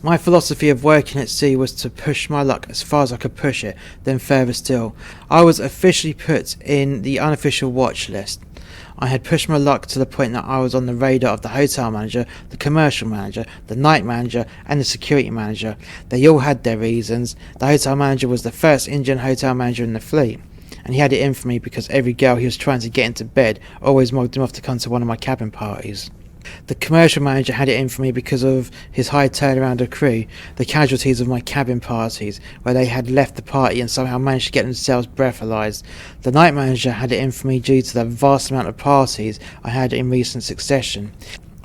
My philosophy of working at sea was to push my luck as far as I could push it, then further still. I was officially put in the unofficial watch list. I had pushed my luck to the point that I was on the radar of the hotel manager, the commercial manager, the night manager, and the security manager. They all had their reasons. The hotel manager was the first Indian hotel manager in the fleet, and he had it in for me because every girl he was trying to get into bed always mugged him off to come to one of my cabin parties. The commercial manager had it in for me because of his high turnaround of crew, the casualties of my cabin parties, where they had left the party and somehow managed to get themselves breathalyzed. The night manager had it in for me due to the vast amount of parties I had in recent succession.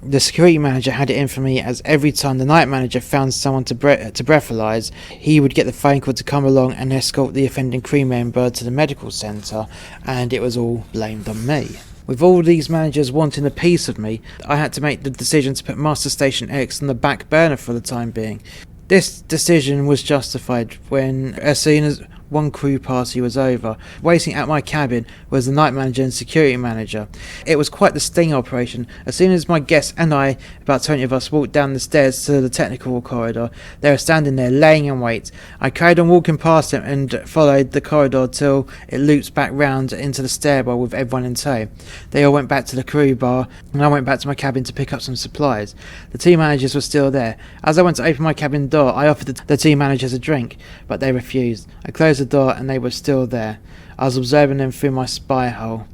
The security manager had it in for me as every time the night manager found someone to breathalyze, he would get the phone call to come along and escort the offending crew member to the medical centre, and it was all blamed on me. With all these managers wanting a piece of me, I had to make the decision to put Master Station X on the back burner for the time being. This decision was justified when, as soon as one crew party was over, waiting at my cabin was the night manager and security manager. It was quite the sting operation. As soon as my guests and I, about 20 of us, walked down the stairs to the technical corridor, they were standing there laying in wait. I carried on walking past them and followed the corridor till it loops back round into the stairwell with everyone in tow. They all went back to the crew bar and I went back to my cabin to pick up some supplies. The team managers were still there. As I went to open my cabin door, I offered the team managers a drink, but they refused. I closed the door and they were still there. I was observing them through my spy hole.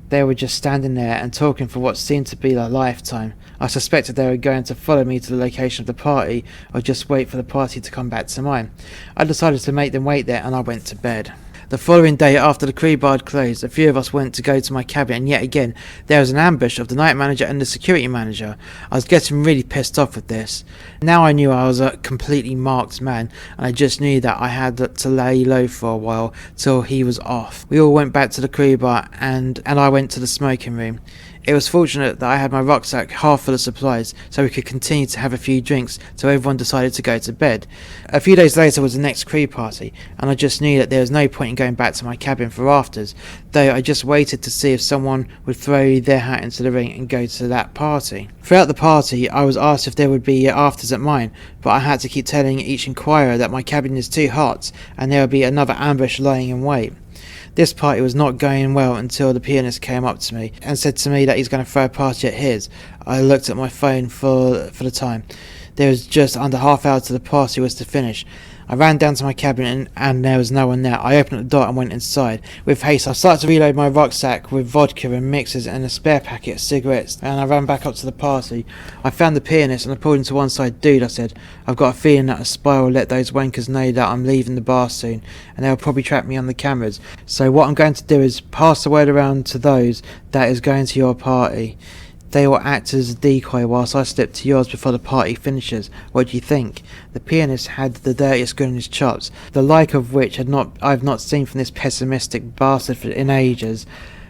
They were just standing there and talking for what seemed to be a lifetime. I suspected they were going to follow me to the location of the party or just wait for the party to come back to mine. I decided to make them wait there and I went to bed. The following day, after the crew bar had closed, a few of us went to go to my cabin, and yet again there was an ambush of the night manager and the security manager. I was getting really pissed off with this. Now I knew I was a completely marked man, and I just knew that I had to lay low for a while till he was off. We all went back to the crew bar and I went to the smoking room. It was fortunate that I had my rucksack half full of supplies, so we could continue to have a few drinks till everyone decided to go to bed. A few days later was the next crew party, and I just knew that there was no point in going back to my cabin for afters, though I just waited to see if someone would throw their hat into the ring and go to that party. Throughout the party, I was asked if there would be afters at mine, but I had to keep telling each inquirer that my cabin is too hot, and there would be another ambush lying in wait. This party was not going well until the pianist came up to me and said to me that he's going to throw a party at his. I looked at my phone for the time. There was just under half hour till the party was to finish. I ran down to my cabin and there was no one there. I opened the door and went inside. With haste, I started to reload my rucksack with vodka and mixers and a spare packet of cigarettes, and I ran back up to the party. I found the pianist and I pulled him to one side. "Dude," I said, "I've got a feeling that a spy will let those wankers know that I'm leaving the bar soon, and they'll probably track me on the cameras. So what I'm going to do is pass the word around to those that is going to your party. They will act as a decoy whilst I slip to yours before the party finishes. What do you think?" The pianist had the dirtiest grin in his chops, the like of which I've not seen from this pessimistic bastard in ages.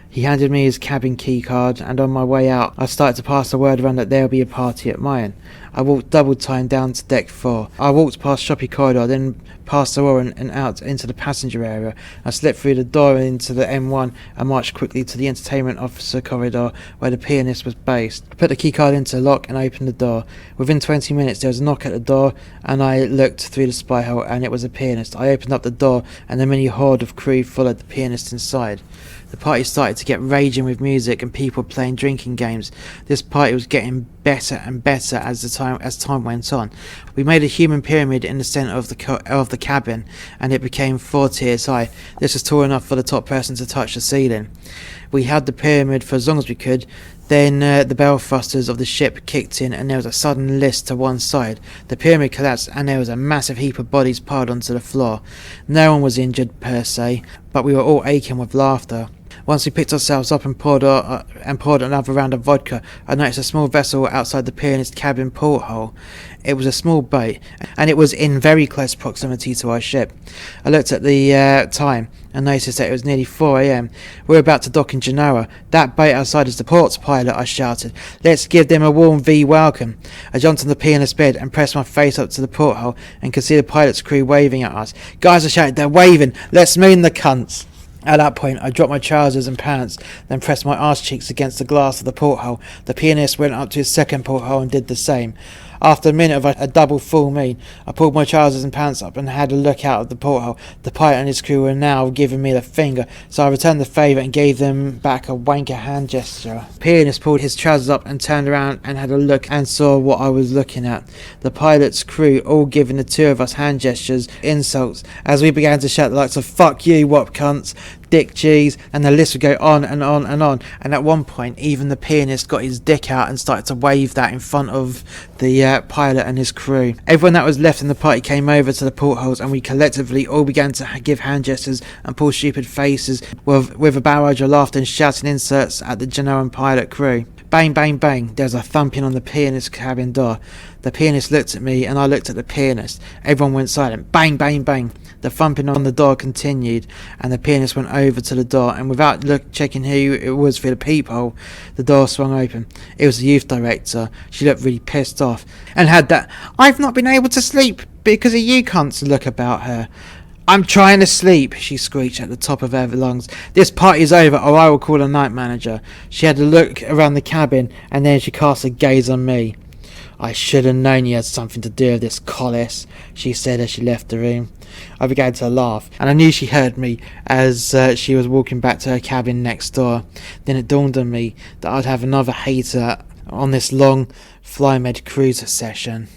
He handed me his cabin key card, and on my way out I started to pass the word around that there will be a party at mine. I walked double time down to deck 4. I walked past Shoppy Corridor, then past the door and out into the passenger area. I slipped through the door into the M1 and marched quickly to the entertainment officer corridor where the pianist was based. I put the key card into the lock and opened the door. Within 20 minutes there was a knock at the door, and I looked through the spy hole, and it was a pianist. I opened up the door and a mini horde of crew followed the pianist inside. The party started to get raging with music and people playing drinking games. This party was getting better and better as time went on. We made a human pyramid in the centre of the cabin, and it became 4 tiers high. This was tall enough for the top person to touch the ceiling. We held the pyramid for as long as we could. Then the bell thrusters of the ship kicked in, and there was a sudden list to one side. The pyramid collapsed, and there was a massive heap of bodies piled onto the floor. No one was injured per se, but we were all aching with laughter. Once we picked ourselves up and poured another round of vodka, I noticed a small vessel outside the pianist cabin porthole. It was a small boat, and it was in very close proximity to our ship. I looked at the time and noticed that it was nearly 4 a.m. We were about to dock in Genoa. "That boat outside is the port's pilot," I shouted. "Let's give them a warm V welcome." I jumped on the pianist's bed and pressed my face up to the porthole and could see the pilot's crew waving at us. "Guys," I shouted, "they're waving! Let's moon the cunts!" At that point, I dropped my trousers and pants, then pressed my arse cheeks against the glass of the porthole. The pianist went up to his second porthole and did the same. After a minute of a double full moon, I pulled my trousers and pants up and had a look out of the porthole. The pilot and his crew were now giving me the finger, so I returned the favour and gave them back a wanker hand gesture. The pianist pulled his trousers up and turned around and had a look and saw what I was looking at. The pilot's crew all giving the two of us hand gestures, insults, as we began to shout the likes of "fuck you, wop cunts," "dick cheese," and the list would go on and on and on. And at one point, even the pianist got his dick out and started to wave that in front of the pilot and his crew. Everyone that was left in the party came over to the portholes, and we collectively all began to give hand gestures and pull stupid faces with a barrage of laughter and shouting insults at the Genoa pilot crew. Bang, bang, bang. There was a thumping on the pianist's cabin door. The pianist looked at me and I looked at the pianist. Everyone went silent. Bang, bang, bang. The thumping on the door continued, and the pianist went over to the door, and without checking who it was through the peephole, the door swung open. It was the youth director. She looked really pissed off and had that "I've not been able to sleep because of you cunts" look about her. "I'm trying to sleep," she screeched at the top of her lungs. "This party's over or I will call a night manager." She had a look around the cabin and then she cast a gaze on me. "I should have known you had something to do with this, Collis," she said as she left the room. I began to laugh, and I knew she heard me as she was walking back to her cabin next door. Then it dawned on me that I'd have another hater on this long Flymed cruiser session.